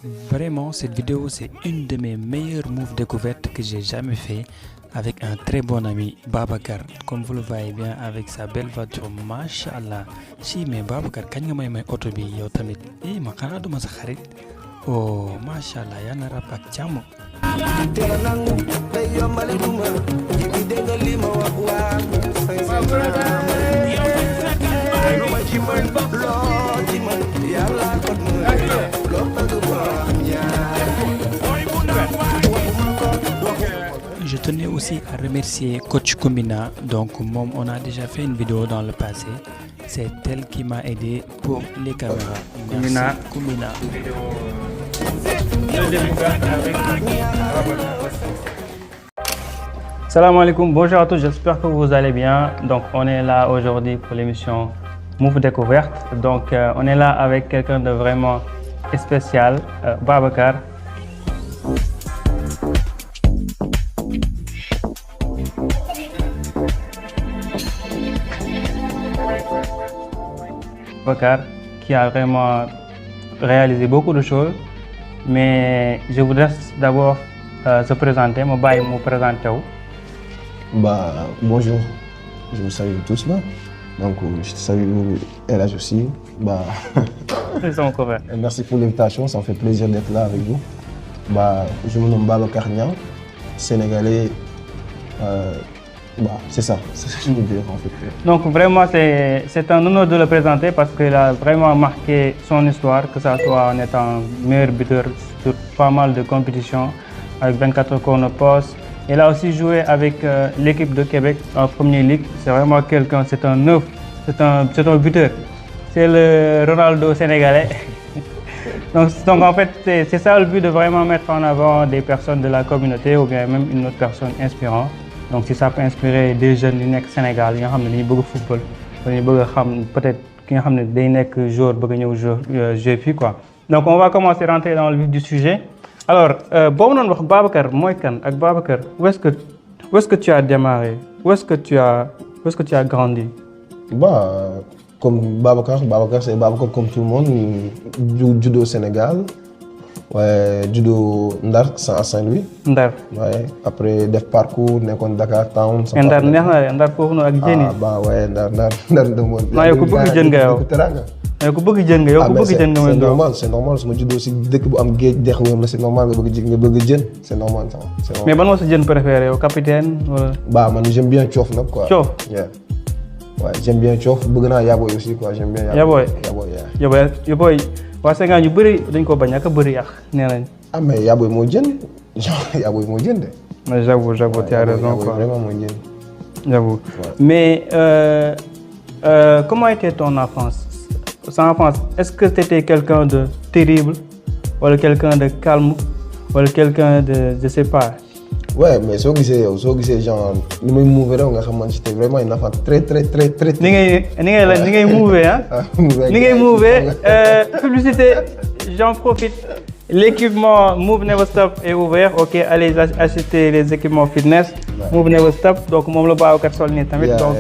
Vraiment, cette vidéo, c'est une de mes meilleures moves découvertes que j'ai jamais fait avec un très bon ami, Babacar. Comme vous le voyez bien, avec sa belle voiture, Masha'Allah. Si, mais Babacar, quand tu m'as auto bi, yow tamit, ma xana duma sa xarit. Oh, Masha'Allah, yana rap ak jàmm. Je tenais aussi à remercier Coach Kombina. Donc, on a déjà fait une vidéo dans le passé. C'est elle qui m'a aidé pour les caméras. Merci, Kombina. Salam alaikum, bonjour à tous, j'espère que vous allez bien. Donc, on est là aujourd'hui pour l'émission Move Découverte. Donc, on est là avec quelqu'un de vraiment spécial, Babacar. Babacar, qui a vraiment réalisé beaucoup de choses, mais je vous laisse d'abord se présenter. Je vais vous présenter. Bonjour, je vous salue tous là. Donc, je te salue El Hadj aussi. Merci pour l'invitation, ça me fait plaisir d'être là avec vous. Je me nomme Babacar Niang, sénégalais. C'est ça, c'est ce que je veux dire en fait. Donc vraiment c'est un honneur de le présenter parce qu'il a vraiment marqué son histoire, que ce soit en étant meilleur buteur sur pas mal de compétitions, avec 24 chronopostes. Il a aussi joué avec l'équipe de Québec en Première Ligue. C'est vraiment quelqu'un, c'est un neuf, c'est un buteur. C'est le Ronaldo sénégalais. donc en fait c'est ça le but, de vraiment mettre en avant des personnes de la communauté ou bien même une autre personne inspirante. Donc si ça peut inspirer des jeunes du Sénégal qui ont football, peut-être qui ont des joueurs qui jouent quoi. Donc on va commencer à rentrer dans le vif du sujet. Alors, Babacar, où est-ce que tu as démarré? Où est-ce que tu as grandi? Comme Babacar, c'est Babacar comme tout le monde, judo au Sénégal. Ouais, judo Ndar à Saint-Louis. Ndar. Ouais, après def parcours nekkoon Dakar Town. Ndar neex na Ndar foofu noonu ak jën yi. Ouais, Ndar de moom. yow ku bëgg jën nga yow. yow ku bëgg jën nga yow ku bëgg jën nga mooy. C'est normal su ma juddoo si dëkk bu am géej dex woon la c'est normal nga bëgg jën, c'est normal ça. Mais ban moo sa jën préféré yow, capitaine wala. Man j'aime bien coof nag quoi. Coof. Ouais, j'aime bien coof, bëgg naa yaboy aussi quoi, j'aime bien yaboy. Waa Sénégal ñu bëri dañ ko bañ ak bëri yàq nee nañ. Mais yaboy moo jën, yaboy moo jën de. Mais j'avoue, tu as raison quoi. Vraiment moo jën. J'avoue. Mais comment était ton enfance? Est-ce que tu étais quelqu'un de terrible ou quelqu'un de calme ou quelqu'un de je sais pas? Ouais, mais soo gisee genre ni may mouver nga xamante j'étais vraiment une enfant très. Ni ngay mouver hein? Ni ngay mouver publicité, j'en profite. L'équipement Move Never Stop est ouvert. OK, allez acheter les équipements fitness. Move Never Stop. Donc moom la Babacar sol nii tamit. Donc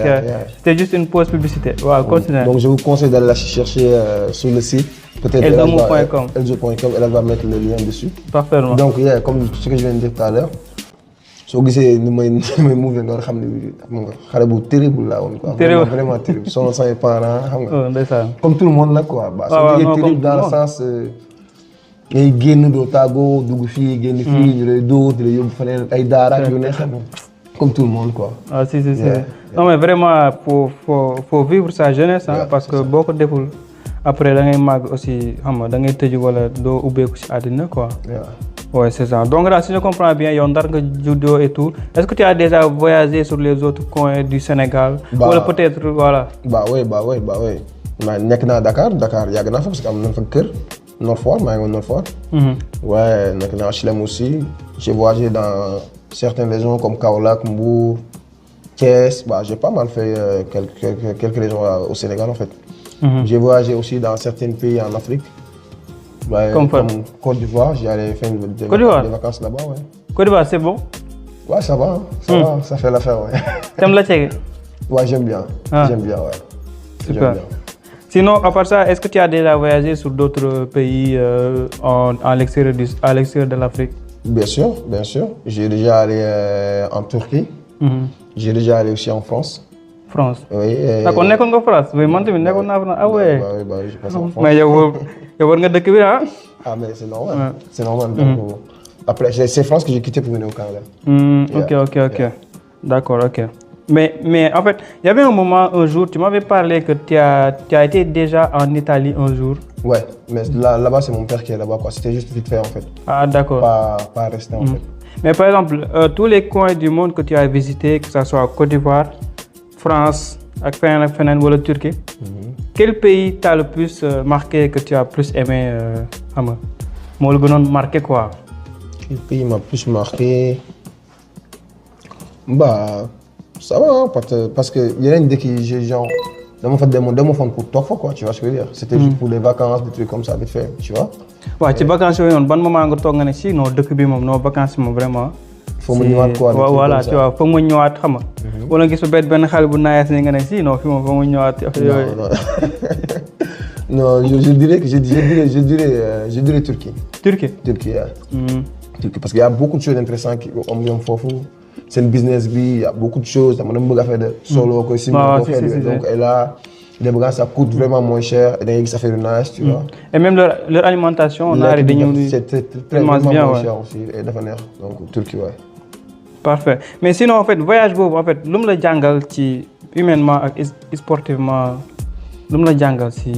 c'était juste une pause publicité. Waaw, continue. Donc je vous conseille d'aller la chercher sur le site. Peut-être elzomove.com. Elzo.com, elle va mettre le lien dessus. Parfaitement. Donc comme ce que je viens de dire tout à l'heure. Soo gisee ni may mouver nga xam ne xale bu terrible laa woon quoi. Vraiment terrible. Sonal samay parents xam nga. Ndeysaan. Comme tout le monde là quoi. Soo gisee terrible dans le sens ngay génn doo tàggoo dugg fii génn fii ñu lay dóor di la yóbbu feneen ay daara yu ne xam comme tout le monde quoi. Ah si. Non mais vraiment faut vivre sa jeunesse hein, parce que boo ko deful après da ngay màgg aussi xam nga da ngay tëju wala doo ubbeeku ci àddina quoi. Ouais, c'est ça. Donc là, si je comprends bien, il y a un judo et tout. Est-ce que tu as déjà voyagé sur les autres coins du Sénégal? Ou peut-être, voilà. Oui. Je suis à Dakar, il y a parce qu'il y a un cœur. Nord-Foire, je suis Nord-Foire. Ouais, je suis à HLM aussi. J'ai voyagé dans certaines régions comme Kaolack, Mbour, Thiès. J'ai pas mal fait quelques régions au Sénégal en fait. J'ai voyagé aussi dans certains pays en Afrique. Comme Côte d'Ivoire, j'ai allé faire des vacances là-bas. Ouais. Côte d'Ivoire, c'est bon? Ouais, ça va, ça fait l'affaire. Ouais. T'aimes la tchèque? Ouais, j'aime bien. J'aime bien, ouais. Super. Sinon, à part ça, est-ce que tu as déjà voyagé sur d'autres pays à l'extérieur de l'Afrique? Bien sûr, bien sûr. J'ai déjà allé en Turquie. J'ai déjà allé aussi en France. France. Oui. D'accord, on est en France. Oui, moi, je suis en France. Ah ouais. Je passe en France. Mais il y a dëkk bi ah. Ah mais c'est normal. Ouais. C'est normal. Donc, après, c'est France que j'ai quitté pour venir au Canada. Ok. D'accord, ok. Mais en fait, il y avait un moment, un jour, tu m'avais parlé que tu as été déjà en Italie un jour. Ouais, mais là-bas, c'est mon père qui est là-bas, quoi. C'était juste vite fait, en fait. Ah, d'accord. Pas rester, en fait. Mais par exemple, tous les coins du monde que tu as visités, que ce soit Côte d'Ivoire, France, ou la Turquie, quel pays t'a le plus marqué, que tu as plus aimé moi, le marqué quoi? Quel pays m'a plus marqué? Bah, ça va, hein, parce que il y a une idée qui j'ai genre dans mon fond pour toi quoi, tu vois ce que je veux dire. C'était juste pour les vacances, des trucs comme ça, vite fait, tu vois. Ouais, tu vacances yooyu bon moment nga toog nga ne si non dëkk bi moom non vacances moom vraiment. Faut mu ñëwaat quoi. Voilà, tu vois, faut mu ñëwaat xam nga. Wala gis benn xale bu nice ni nga ne si non fi moom faut mu ñëwaat. Non, je dirais Turquie. Turquie, yeah. Turquie, parce qu'il y a beaucoup de choses intéressantes qui ont fofu. C'est une business vie, il y a beaucoup de choses. On a même faire de solo, donc et là, les bagages ça coûte vraiment moins cher et ça fait nice, tu vois. Et même leur alimentation, on a arrêté de c'est très moins bien, cher aussi et d'avenir. Donc Turquie, ouais. Parfait. Mais sinon en fait, voyage boobu en fait, lu mu la jàngal ci humainement et sportivement. Lu mu la jàngal si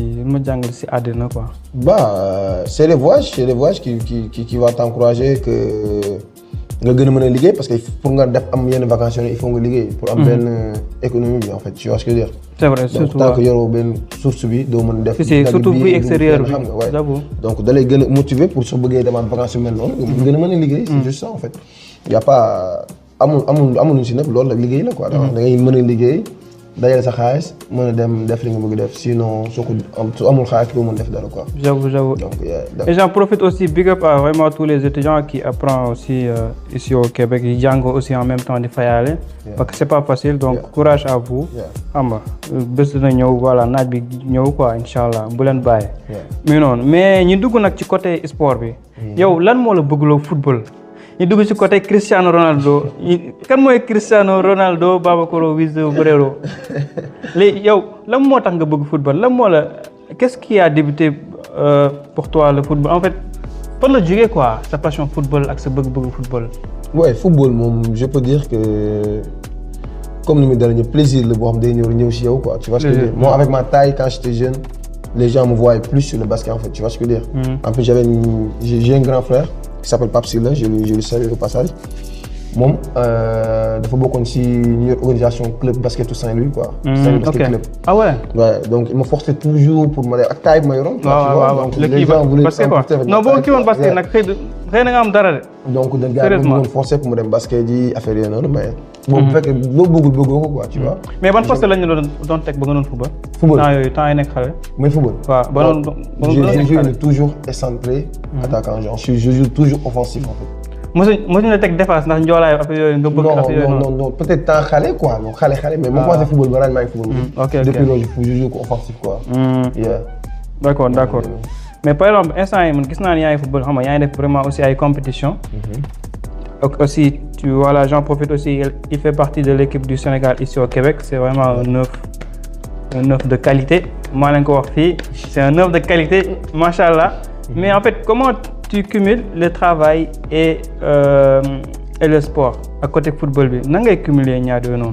àddina quoi. Bah, c'est les voyages qui va t'encourager que nga gën a mën a liggéey parce que pour nga def am yenn vacances il faut nga liggéey pour am benn économie bi en fait, tu vois ce que je veux dire. C'est vrai, surtout tant que yoroo benn source bi doo mën def. C'est surtout vie extérieure bi j'avoue. Donc da lay gën a motiver pour soo bëggee demaat vacances yu mel noonu nga gën a mën a liggéey. C'est juste ça en fait. Y a pas amul si nëpp loolu la liggéey la quoi. Da ngay mën a liggéey. Dajale sa xaalis mën a dem def li nga bëgg def sinon su amul xaalis doo mën def dara quoi. J'avoue. Donc, et j'en profite aussi big up à vraiment tous les étudiants qui apprennent aussi ici au Québec yi jàng aussi en même temps di fayaale. Parce que c'est pas facile donc courage à vous. Xam nga bés dina ñëw voilà naaj bi ñëw quoi inchallah bu leen bàyyi. mais noonu mais ñu dugg nag ci côté sport bi. yow lan moo la bëggloo football. ñu dugg ci côté Cristiano Ronaldo kan mooy Cristiano Ronaldo Babacar Wiz Brero léegi yow lan moo tax nga bëgg football lan moo la qu'est-ce qui a débuté pour toi le football en fait fan la jógee quoi sa passion football ak sa bëgg-bëgg football. Ouais, football moom je peux dire que comme ni mu dal ñu plaisir la boo xam day ñëw ci yow quoi tu vois ce que je veux dire. Moi avec ma taille quand j'étais jeune les gens me voyaient plus sur le basket en fait tu vois ce que je veux dire. En plus j'ai un grand frère qui s'appelle Pape Sylla, je le salue au passage. Moom dafa bokkoon ci ñu organisation club basket Saint-Louis quoi. Saint-Louis basket club. Ah ouais. Ouais, donc il me forçait toujours pour ma ak taille bi ma yoroon. Donc les gens voulaient basket quoi. Non boo kii woon basket nag xëy na nga am dara de. Donc da gars yi doon forcer pour mu dem basket ji affaire yi noonu mais. boobu bu fekkee loo bëggoo ko quoi tu vois. mais ban poste lañ la doon teg ba nga doon football. temps yi nekk xale. mooy football. waaw ba doon je joue toujours excentré attaquant genre je joue toujours offensif en fait. mosuñu la teg défense ndax njoolaay affaire yooyu nga bëgg affaire yooyu noonu. non peut-être temps xale quoi donc xale mais moi commencé football ba maa ngi football. ok depuis loolu je joue offensif quoi. d'accord mais par exemple instant yi man gis naa ne yaa ngi football xam nga yaa ngi def vraiment aussi ay compétition. Aussi tu vois j'en profite aussi il fait partie de l'équipe du Sénégal ici au Québec c'est vraiment un œuf de qualité maa leen ko wax fii c'est un œuf de qualité machallah. Mais en fait comment tu cumules le travail et le sport à côté football bi nan ngay cumuler ñaar yooyu noonu.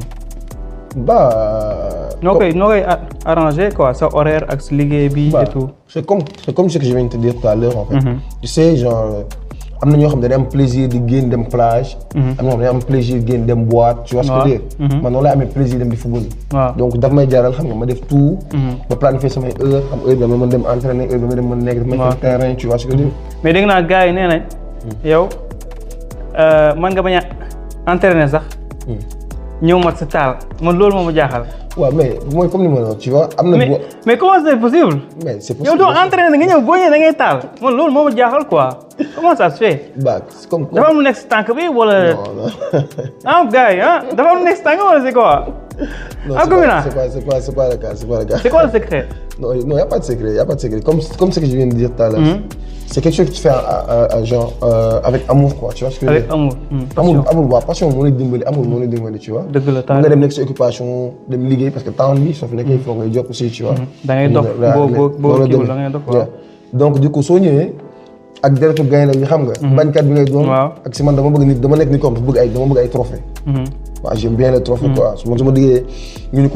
noo koy arranger quoi sa horaire ak sa liggéey bi et tout. c'est comme ce que je viens de te dire tout à l'heure en fait. Tu sais genre am na ñoo xam ne dañuy am plaisir di génn dem plage. am na ñoo xam ne dañuy am plaisir génn dem boîte. tu vois ce que je veux dire. man noonu laa amee plaisir dem di football. donc daf may jaral xam nga ma def tout. ma planifier samay heure xam heure bi ma mën dem entraîner heure bi ma dem mën nekk daf may terrain tu vois ce que je veux dire. mais dégg naa gars yi nee nañ. yow mën nga bañ a entraîner sax. ñëw mat sa taal man loolu moo ma jaaxal. waaw mais mooy comme ni ma la tu vois am na. mais comment c'est possible. mais c'est possible yow doo entraîner nga ñëw boo ñëwee da ngay taal man loolu moo ma jaaxal quoi comment ça se fait. c'est comme dafa am lu nekk si tànk bi wala. non gars yi dafa am lu nekk si tànk wala c'est quoi. non c'est pas le cas. C'est quoi le secret. Non, il n'y a pas de secret, il n'y a pas de secret. Comme ce que je viens de dire tout à l'heure. C'est quelque chose que tu fais genre, avec amour, quoi. Tu vois ce que je veux dire? Avec amour. Amour, passion, mon amour, tu vois. Dëgg la nga dem nekk sa occupation dem liggéey parce que temps bi soo fi nekkee il faut ngay job aussi, tu vois. da ngay dox boo kiiwul da ngay dox waaw. Donc du coup soo ñëwee ak deretu gaynde yi xam nga. bañkat bi ngay doon. ak si man dama nekk nit comme dama bëgg ay trophée. waaw j'aime bien les trophées quoi man su ma diggee ñu ne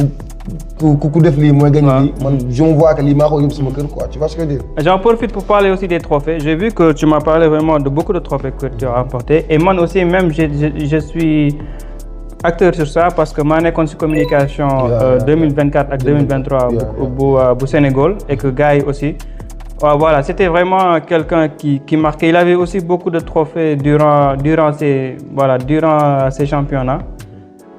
ku def lii mooy gagné lii man je me vois que lii maa ko yóbbu sama kër quoi tu vois ce que je veux dire. J'en profite pour parler aussi des trophées. J'ai vu que tu m'as parlé vraiment de beaucoup de trophées que tu as remportés et man aussi même je suis acteur sur ça parce que maa nekkoon ci communication 2024 ak 2023 bu Sénégal et que gars yi aussi voilà c'était vraiment quelqu'un qui marquait. Il avait aussi beaucoup de trophées durant ces championnats.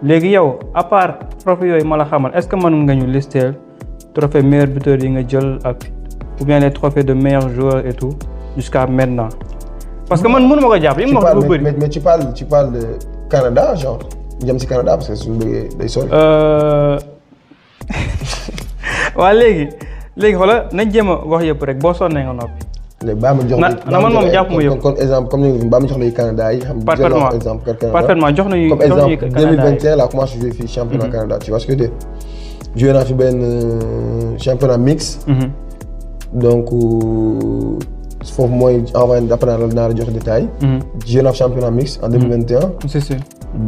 léegi yow à part trophée yooyu ma la xamal est-ce que mën nga ñu lister trophée meilleur buteur yi nga jël ak ou bien les trophées de meilleur joueur et tout jusqu'à maintenant parce que man mënu ma ko jàpp yi ma wax dafa bëri. mais tu parles de Canada genre jëm ci Canada parce que suñu bëggee day sori. waaw léegi xoolal nañ jéem a wax yëpp rek boo sonnee nga noppi. léegi baa ma jox na man moom jàpp ma yëpp kon exemple comme ni baa ma jox la Canada yi xam parfaitement jox nañu comme exemple 2021 la commencé jouer fii championnat Canada tu vois ce que je veux dire joué naa fi benn championnat mixte donc foofu mooy envoyé après naa la jox détail joué naa fi championnat mixte en 2021 c'est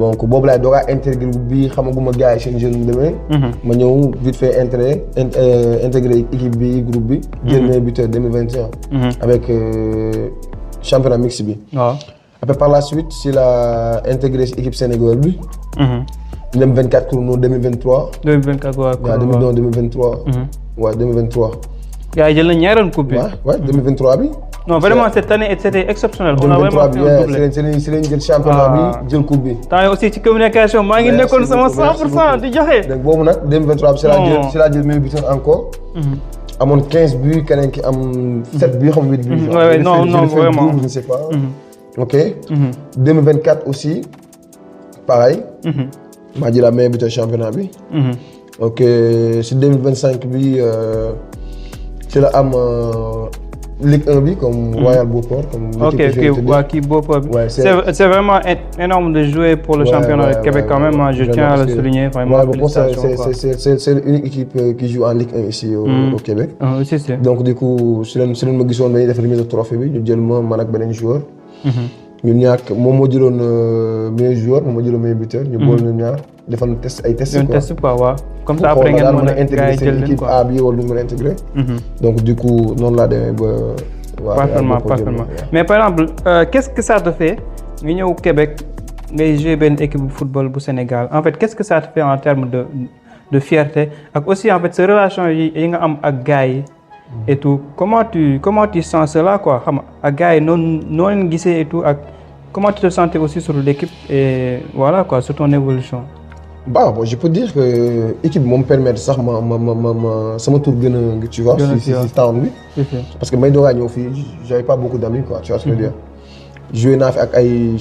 donc boobu laay doogaa intégré bi xamaguma gars yi seen jeune mu demee ma ñëw vite fait intégré équipe bi groupe bi jël meilleur buteur 2021 avec championnat mixte bi waaw après par la suite si la intégré équipe Sénégal bi dem 24 chrono 2023 waaw 2023 waaw 2023 gars yi jël na ñaareelu coupe bi waaw 2023 bi non vraiment cette année c'était exceptionnel. On a vraiment fait un doublé. C'est lañ jël championnat bi jël coupe bi. temps aussi ci communication maa ngi nekkoon sama 100% di joxe. donc boobu nag 2023 bi si la jël meilleur buteur encore. amoon 15 buts keneen ki am 7 buts xam 8 buts. non vraiment je ne sais pas. ok. 2024 aussi pareil. maa jël meilleur buteur championnat bi. ok si 2025 bi ci la am. Ligue 1 bi comme Royal Beauport comme kii Beauport bi c'est vraiment énorme de jouer pour le championnat de Québec quand même je tiens à le souligner vraiment félicitations c'est l'unique équipe qui joue en Ligue 1 ici au Québec c'est donc du coup si leen ma gisoon dañuy def remise de trophée bi ñu jël ma man ak beneen joueur ñun ñaar moom moo jëloon meilleur joueur moom moo jëloon meilleur buteur ñu boole ñun ñaar defal ay tests quoi waaw comme ça après ngeen mën a intégrer seen équipe A bi wala lu mën a intégrer donc du coup noonu laa demee ba parfaitement mais par exemple qu'est-ce que ça te fait nga ñëw Québec ngay jouer benn équipe bu football bu Sénégal en fait qu'est-ce que ça te fait en termes de fierté ak aussi en fait sa relation yi nga am ak gars yi et tout comment tu sens cela quoi xam nga ak gars yi noo leen gisee et tout ak comment tu te sentais aussi sur l'équipe et voilà quoi sur ton évolution. Bon, je peux dire que l'équipe m'a permis sax ma sama tour gën a tu vois si town bi parce que may doog a ñëw fii j'avais pas beaucoup d'amis quoi tu vois ce que je veux dire joué naa fi ak ay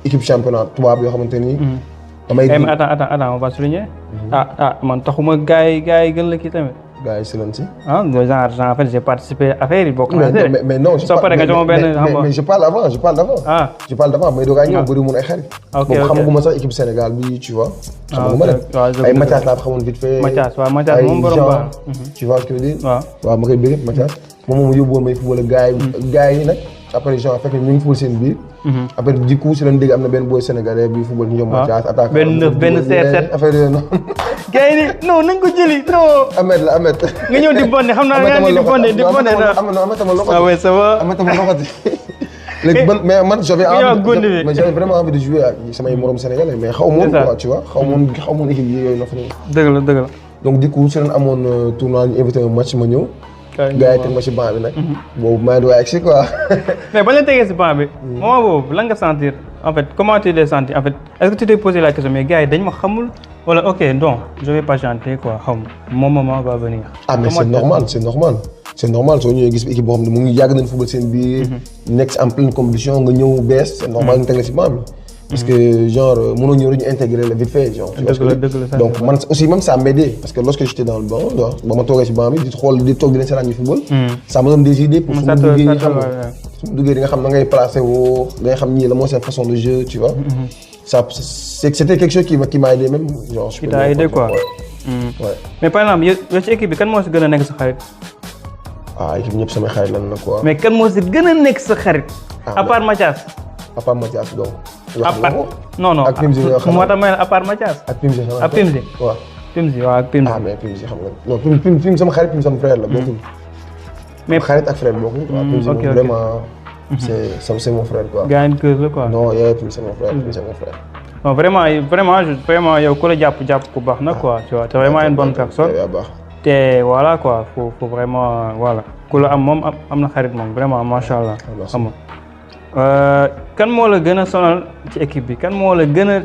équipe championnat tubaab yoo xamante ni damay attends on va souligner man taxuma gars yi gën la kii tamit gars yi si lan si genre en fait j'ai participé affaire yi bokk na mais non soo paree nga jox benn mais je parle d'avant may doog a ñëw bëri mun ay xarit boobu xamaguma sax équipe Sénégal bi tu vois xamaguma leen ay Mathias laa xamoon vite fait Mathias moom borom baax tu vois ce que je veux dire waaw ma koy bëgg Mathias moom yóbbuwoon may football gars yi nag après genre fekk ñu ngi football seen biir après du coup si leen dégg am na benn boy sénégalais bi football ñu ñoom Mathias attaque benn CR7 affaire yooyu noonu gars yi ni non nañ ko jëli non Ahmed nga ñëw di bonde xam naa nga ngi di bonde Ahmed tama loxo ah ouais ça va Ahmed tama loxo léegi man j'avais vraiment envie de jouer ak samay morom sénégalais mais xaw moon quoi tu vois xaw moon équipe yi yooyu na fa dëgg la donc du coup si leen amoon tournoi ñu invité un match ma ñëw gars yi teg ma ci banc bi nag boobu maa ngi doon agsi quoi mais ba leen tegee ci banc bi moment boobu lan nga sentir en fait comment tu l'as senti en fait est-ce que tu t'es posé la question mais gars yi dañ ma xamul wala ok donc je vais pas chanter quoi xam mon moment va venir mais c'est normal soo ñëwee gis équipe boo xam ne mu ngi yàgg nañ football seen biir nekk en pleine compétition nga ñëw bees c'est normal ñu teg la ci banc bi parce que genre mënoo ñëw rek ñu intégrer le vite fait genre. Donc man aussi même ça m'aidait parce que lorsque j'étais dans le banc ba ma toogee ci banc bi di xool di toog di leen seetaan ñu football. ça me donne des idées pour su ma duggee nga xam su ma duggee di nga xam da ngay placé woo da ngay xam ñii la moo seen façon de jeu tu vois. Ça c'était quelque chose qui m'a aidé même genre. qui t'a aidé quoi. Ouais. Mais par exemple yow ci équipe bi kan moo si gën a nekk sa xarit. Équipe ñëpp samay xarit lan la quoi. mais kan moo si gën a nekk sa xarit. à part Mathias. à part Mathias donc. non ak Pimzi nga xam moo tax may à part Mathias. ak Pimzi xanaa ak Pimzi. waaw Pimzi waaw ak Pimzi. mais Pimzi xam nga non Pimzi sama xarit Pimzi sama frère la bokkul. mais xarit ak frère bokkul. Pimzi moom vraiment c'est mon frère quoi. gars yi kër la quoi. non Pimzi c'est mon frère Pimzi c'est mon frère. non vraiment yow ku la jàpp ku baax na quoi tu vois te vraiment une bonne personne. te voilà quoi faut vraiment voilà ku la am moom am na xarit moom vraiment macha allah. xam nga kan moo la gën a sonal ci équipe bi kan moo la gën a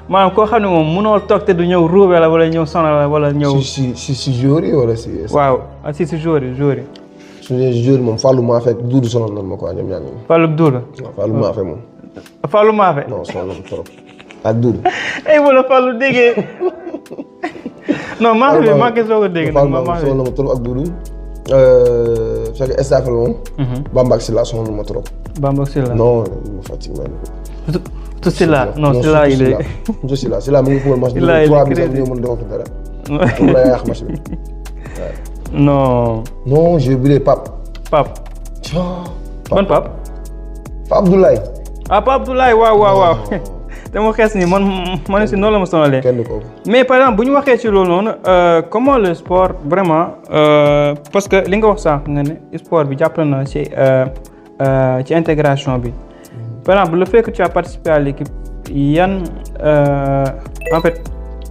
maanaam koo xam ne moom mënoo toog te du ñëw ruube la wala ñëw sonal la wala ñëw. si joueur yi wala si. waaw si joueur yi. su dee joueur moom Fallou Maafé ak Doudou sonal na ma quoi ñoom ñaar ñoom. Fallou Doudou. waaw Fallou Maafé moom. Fallou Maafé. non sonal na ma trop ak Doudou. wala Fallou déggee. non maa ngi soog a dégg. sonal na ma trop ak Doudou. fekk staff la moom. Bamba ak Sylla sonal na ma trop. Bamba ak Sylla. non ma fatigue man. tout Sylla non Sylla il est. Sylla mu ngi fubal match bi 3 bi sax ñëw mën doo ko dara. moom la yàq match bi. non j'ai oublié Pape. ban Pape. Pape Abdoulaye. Pape Abdoulaye waaw. te mu xees nii man si noonu la ma sonalee. kenn ko. mais par exemple bu ñu waxee ci loolu noonu comment le sport vraiment parce que li nga wax sànq nga ne sport bi jàppale na ci intégration bi. par exemple le fait que tu as participé à l'équipe yan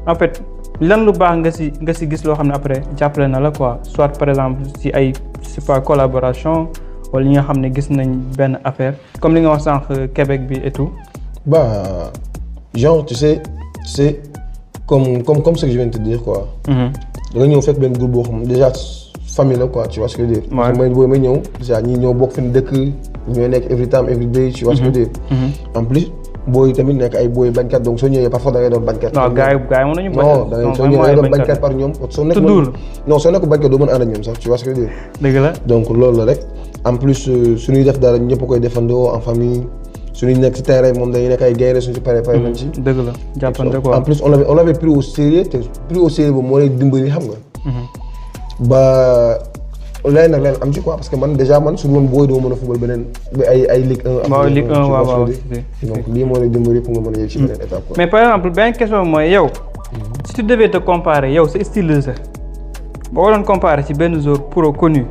en fait lan lu baax nga si gis loo xam ne après jàppale na la quoi soit par exemple si ay c'est pas collaboration wala ñi nga xam ne gis nañ benn affaire comme li nga wax sànq Québec bi et tout. Genre tu sais c'est comme ce que je viens de te dire quoi. da nga ñëw fekk benn groupe boo xam déjà famille la quoi tu vois ce que je veux dire. waaw may ñëw déjà ñii ñëw bokk fi mu dëkk ñooy nekk every time every day tu vois ce que je veux dire. en plus booy tamit nekk ay booy bañkat donc soo ñëwee parfois da ngay doon bañkat. non gars yi mën nañu bañ. non da ngay soo ñëwee da ngay doon bañkat par ñoom. soo nekk bañkat doo mën a ànd ak ñoom sax tu vois ce que je veux dire. dëgg la donc loolu la rek en plus suñuy def dara ñëpp koy defandoo en famille. suñu nekk ci terrain moom dañuy nekk ay gaynde suñu ci pare nañ ci. dëgg la jàppante quoi. en plus on l'avait pris au sérieux te pris au sérieux boobu moo lay dimbali xam nga. ba leneen nag leneen am ci quoi parce que man déjà man suñu woon booy doo mën a football beneen ay Ligue 1. waaw Ligue 1 waaw donc lii moo lay dimbali pour nga mën a yegg ci beneen étape quoi. mais par exemple benn question mooy yow. si tu devais te comparer yow sa style de jeu boo waroon comparer ci benn joueur pro connu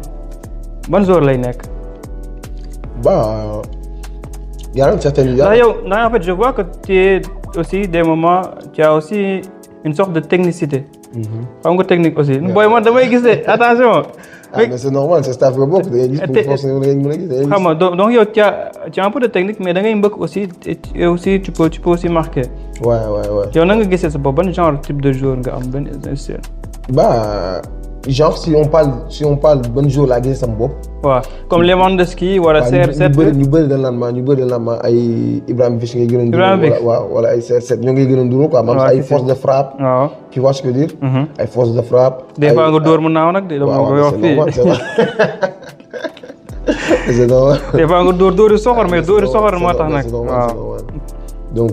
ban joueur lay nekk. Il y a une certaine idée. En fait, je vois que tu as aussi des moments, tu as aussi une sorte de technicité. Xam nga technique aussi. Boy man damay gis attention. Mais c'est normal, c'est staff nga bokk da ngay gis pour forcer da ngay mën a gis. Xam nga donc yow tu as un peu de technique mais da ngay mbëkk aussi et aussi tu peux aussi marquer. Ouais. Yow na nga gisee sa bopp ban genre type de joueur nga am benn style. Genre si on parle ban jour laa gisee sama bopp. waaw comme Lewandowski wala CR7. ñu bëri dañ naan ma ay Ibrahimovic ngay gën a. Ibrahimovic wala ay CR7 ñoo ngay gën a nduru quoi. maanaam ay force de frappe. waaw tu vois ce que je veux dire. ay force de frappe. des fois nga dóor mu naaw nag de. waaw c'est normal. des fois nga dóori soxor mais dóori soxor moo tax nag. waaw donc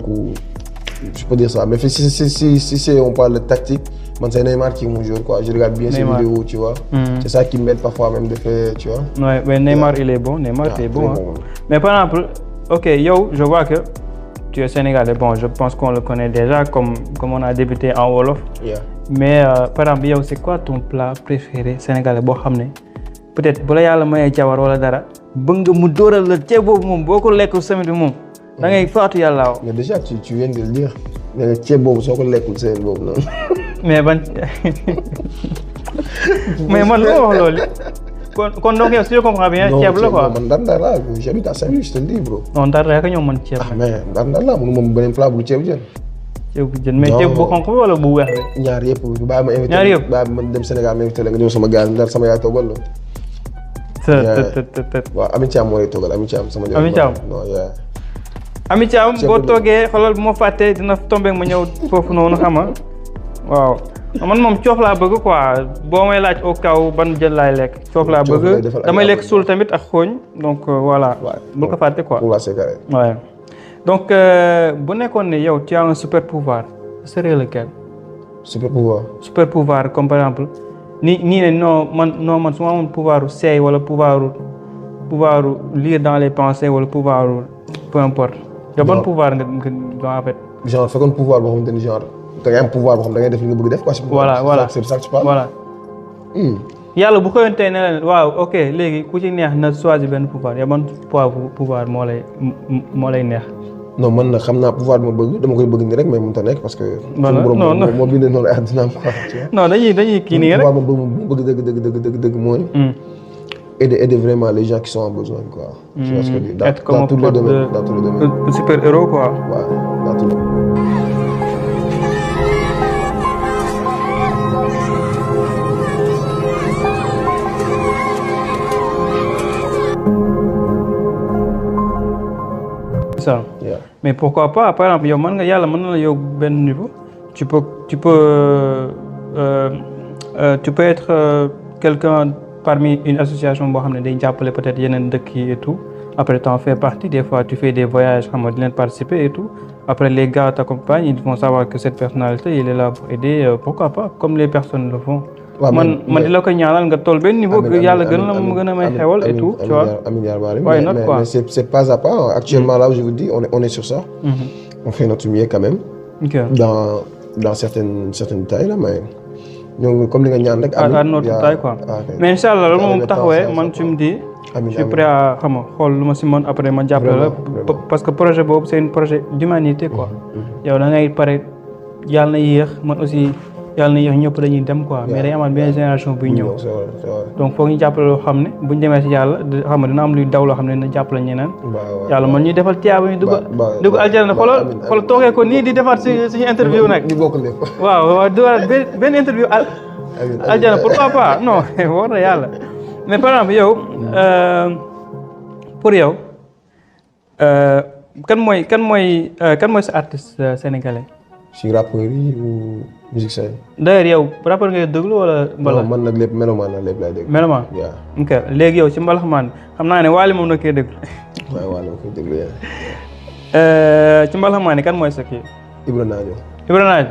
je peux dire ça mais si on parle de tactique. Man c'est Neymar qui est mon joueur quoi, je regarde bien ses vidéos tu vois. C'est ça qui m'aide parfois même de faire tu vois. Ouais, mais Neymar il est bon, Neymar il est bon. Hein. Mais par exemple, OK, yo, je vois que tu es sénégalais. Bon, je pense qu'on le connaît déjà comme on a débuté en wolof. Yeah. Mais par exemple, yow c'est quoi ton plat préféré sénégalais boo xam ne peut-être bu la yàlla mayee jabar wala dara bëgg nga mu dóoral la ceeb boobu moom boo ko lekk semaine bi moom da ngay faatu yàlla waaw. Mais déjà tu viens de le dire. Mais ceeb boobu soo ko lekkul semaine boobu noonu. mais man lu ma wax loolu kon donc yow si je comprends bien ceeb la quoi. man Ndar laa j'habite à Saint-Louis je te le dis bro. non Ndar rek ñoom man ceeb la. mais Ndar laa mënu moom beneen plat bu ceeb jën. ceeb bu jën mais ceeb bu xonq bi wala bu weex bi. ñaar yëpp bàyyi ma invité. ñaar yëpp bàyyi ma dem Sénégal ma invité la nga ñëw sama gars Ndar sama yaay toggal la. waaw Ami Thiam moo lay toggal Ami Thiam sama. Ami Thiam non Ami Thiam boo toogee xoolal bu ma fàttee dina tombé ma ñëw foofu noonu xam nga waaw man moom coof laa bëgg quoi boo may laaj au cas ban jël laay lekk coof laa bëgg damay lekk suul tamit ak xooñ donc voilà bul ko fàtte quoi waaw donc bu nekkoon ne yow tu as un super pouvoir ce serait lequel super pouvoir comme par exemple nii ne non man su ma amoon pouvoir seey wala pouvoir lire dans les pensées wala pouvoir peu importe yow ban pouvoir nga en fait genre fekkoon pouvoir boo xamante ni genre da ngay am pouvoir boo xam da ngay def li nga bëgg def quoi. voilà c'est ça que tu parles. voilà. yàlla bu xëyoon tey ne leen waaw ok léegi ku ci neex na choisir benn pouvoir yow ban pouvoir moo lay neex. non man nag xam naa pouvoir bi ma bëgg dama koy bëgg nii rek mais mënut a nekk parce que. non moo bindee noonu ay àddina am quoi. non dañuy kii nii rek. pouvoir ma bëgg dëgg mooy. aider vraiment les gens qui sont en besoin quoi. tu vois ce que je veux dire dans tous les domaines. Super héros quoi. waaw dans tous les domaines. ça yeah. Mais pourquoi pas par exemple yow mën nga yàlla mën na la yow benn niveau tu peux être quelqu'un parmi une association boo xam ne day jàppale peut-être yeneen dëkk yi et tout après t'en fais partie des fois tu fais des voyages xam nga di leen participer et tout après les gars t'accompagnent ils vont savoir que cette personnalité il est là pour aider pourquoi pas comme les personnes le font. man di la ko ñaanal nga toll benn niveau que yàlla gën la mu gën a may xewal et tout tu vois. mais c'est pas à pas actuellement là où je vous dis on est sur ça. On fait notre mieux quand même. dans certaines tailles là mais ñoo comme li nga ñaan rek. à notre taille quoi. mais inchallah loolu moom taxawee man tu me dis. je suis prêt à xam nga xool lu ma si mën après ma jàppale la parce que projet boobu c'est un projet d'humanité quoi. yow da ngay pare yàlla na yéex man aussi. yàlla na yéex ñëpp dañuy dem quoi mais day amaat benn génération buy ñëw donc foog ñu jàppale loo xam ne buñ demee si yàlla xam nga dina am luy daw loo xam ne dina jàppale ñeneen yàlla man ñuy defal tiyaaba ñu dugg aljana xoolal toogee ko nii di defaat suñu interview nag waaw dugaat benn interview aljana pourquoi pas non war na yàlla mais par exemple yow pour yow kan mooy sa artiste sénégalais si rappeur yi ou musicien yi. d'ailleurs yow rappeur ngay déglu wala. mbalax non man nag lépp melomaan la lépp laay déglu. melomaan ok léegi yow ci mbalaxmaan xam naa ne Wally moom na koy déglu. waaw Wally moom koy déglu ci mbalaxmaan yi kan mooy sa kii. Ibra Naajo. Ibra Naajo.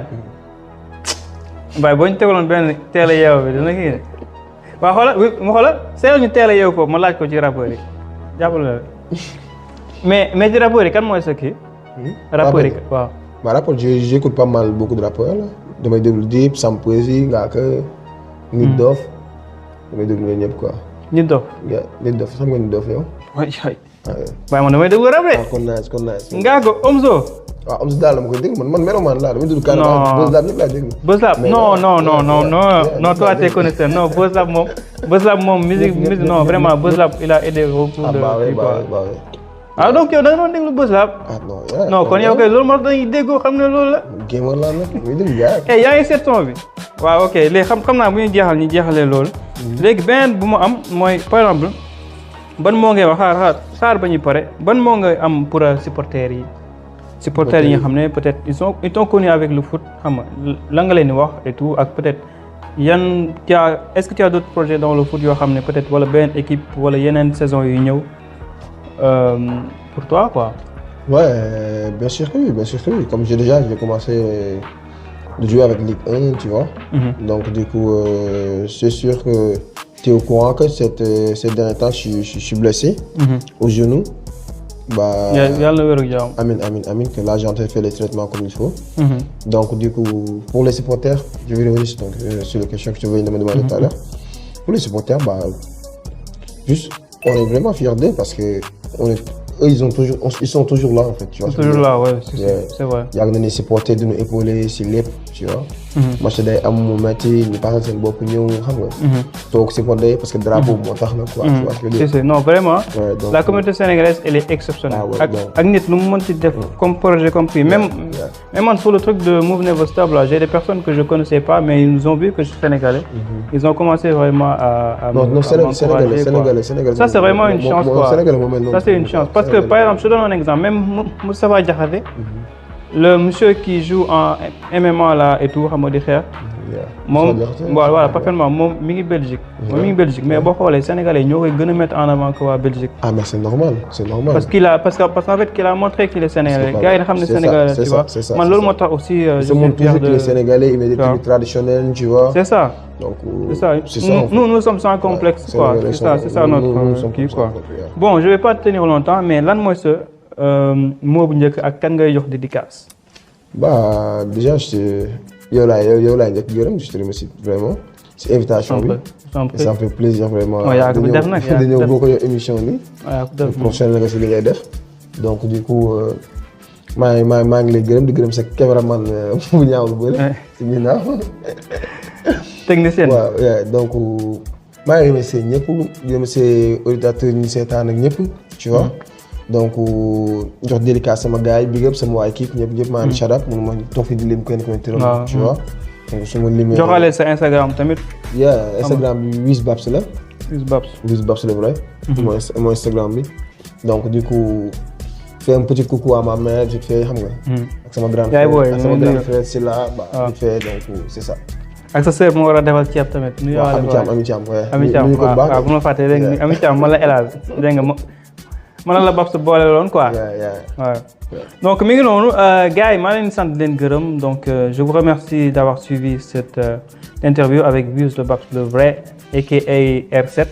waaye boo ñu tegaloon benn teel a yeew bi dina kii waaw xoolal seetlu ñu teel a yeew foofu ma laaj ko ci rappeur yi jàppale la mais ci rappeur yi kan mooy sa kii. rappeur yi waaw. Bah rapport j'écoute pas mal beaucoup de rappeurs là damay déglu Dip Sam Poesie Ngaaka Nit Dof damay déglu ñoom ñëpp quoi. Nit Dof. Nit Dof xam nga Nit Dof yow. waaye man damay déglu rap de. kon nice. Ngaaka Omzo. waaw Omzo daal dama koy déglu man melomaan laa damay déglu. non Buzz Lab ñëpp laay déglu. Buzz Lab non toi t'es connaisseur non Buzz Lab moom musique non vraiment Buzz Lab il a aidé beaucoup de. Donc yow da nga doon déglu Buzz Lab. non kon yow kay loolu moo tax dañuy déggoo xam ne loolu la. géemoon laa nag muy déglu gars yi. yaa ngi seet son bi. waaw ok léegi xam naa bu ñu jeexalee loolu. léegi beneen bu mu am mooy par exemple ban moo ngay wax xaar ba ñu pare ban moo ngay am pour supporters yi. supporters yi nga xam ne peut-être ils sont connus avec le foot xam nga la nga leen di wax et tout ak peut-être est-ce que tu as d'autres projets dans le foot yoo xam ne peut-être wala benn équipe wala yeneen saison yu ñëw. Pour toi quoi. Ouais, bien sûr que oui. Comme j'ai commencé de jouer avec Ligue 1, tu vois. Donc du coup, c'est sûr que tu es au courant que ces derniers temps, je suis blessé au genou. Bah, Amin, que là j'ai en train de faire les traitements comme il faut. Donc du coup, pour les supporters, je vais revenir sur la question que tu venais de me demander tout à l'heure. Pour les supporters, bah, juste, on est vraiment fiers d'eux parce que eux, ils sont toujours là en fait. Tu vois toujours là, ouais, c'est vrai. Il y a des supporters de nous épauler, c'est lépp tu vois. match day am mu metti ñu passal seen bopp ñëw xam nga. toog supporter parce que drapeau moo tax na quoi. tu vois ce que je veux dire. non vraiment. Ouais, donc, la communauté sénégalaise elle est exceptionnelle. Ah ouais, ak nit lu mu mën ci def comme projet comme prix même man pour le truc de Move Never Stop là j'ai des personnes que je connaissais pas mais ils nous ont vu que je suis sénégalais. Ils ont commencé vraiment à non Sénégalais. Ça c'est vraiment une chance quoi. Ça c'est une chance parce que par exemple je te donne un exemple même Moustapha Diakhaté. Le monsieur qui joue en MMA là et tout xam nga di xeex. moom voilà parfaitement moom mi ngi Belgique. Mais boo xoolee Sénégalais ñoo koy gën a mettre en avant que waa Belgique. Ah mais c'est normal. parce qu'en fait qu'il a montré qu'il est Sénégalais. gars yi nga xam ne Sénégalais tu vois. man loolu moo tax aussi. je suis fier de les Sénégalais ils mettent des trucs traditionnels tu vois. c'est ça. donc c'est ça. Nous sommes sans complexe quoi. c'est ça notre kii quoi. Bon je vais pas tenir longtemps mais lan mooy sa moo bu njëkk ak kan ngay jox dédicace. Bah déjà yow laay njëkk gërëm je te remercie vraiment ci invitation bi. ça me fait plaisir vraiment. yaa ko def nag dañoo bokk yow émission bi. yaa ko def professionnel nga ci li ngay def. donc du coup maa ngi lay gërëm di gërëm sa cameraman bu ñaaw lu bëri. ci ginnaaw. technicien. waaw donc maa ngi remercier ñëpp di remercier auditeurs ñu seetaan ak ñëpp tu vois. donc jox dédicace sama gars yi big up sama waa équipe ñëpp maa ngi shout out mun ma toog fi di lim kenn turam tu vois donc su ma limee joxale sa Instagram tamit Instagram bi Wiz Babs la Wiz Babs le vrai mooy Instagram bi donc du coup fais un petit coucou à ma mère vite fait xam nga ak sama grand frère Silla vite fait donc c'est ça ak sa sœur moo war a defal ceeb tamit Ami Thiam waaw bu ma fàttee dégg nga Ami Thiam ma la élage dégg nga man la Babs boole loon quoi. Ouais. Donc mi ngi noonu gars yi maa leen sant leen gërëm donc je vous remercie d'avoir suivi cette interview avec Wiz de Babs le vrai aka R7.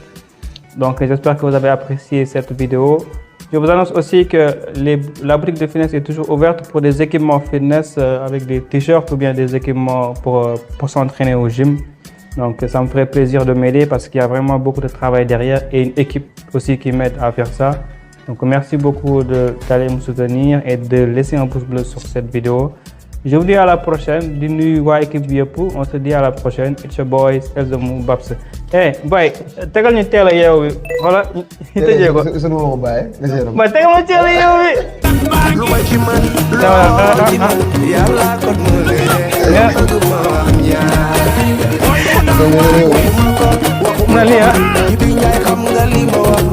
Donc j'espère que vous avez apprécié cette vidéo. Je vous annonce aussi que la boutique de fitness est toujours ouverte pour des équipements fitness avec des t-shirts ou bien des équipements pour s'entraîner au gym. Donc ça me ferait plaisir de m'aider parce qu'il y a vraiment beaucoup de travail derrière et une équipe aussi qui m'aide à faire ça. Donc merci beaucoup d'aller me soutenir et de laisser un pouce bleu sur cette vidéo. Je vous dis à la prochaine. Di nuyu waa équipe bi yëpp. On se dit à la prochaine. It's your boy Elzo Move Babs. Boy tegal ñu teel a yeewu bi. Voilà ñu tëjee ko. Sunu ma ko bàyyee. Boy tegal ma teel a yeewu bi. lu ma ci man yàlla ko na lii Ibi Njaay xam nga li ma wax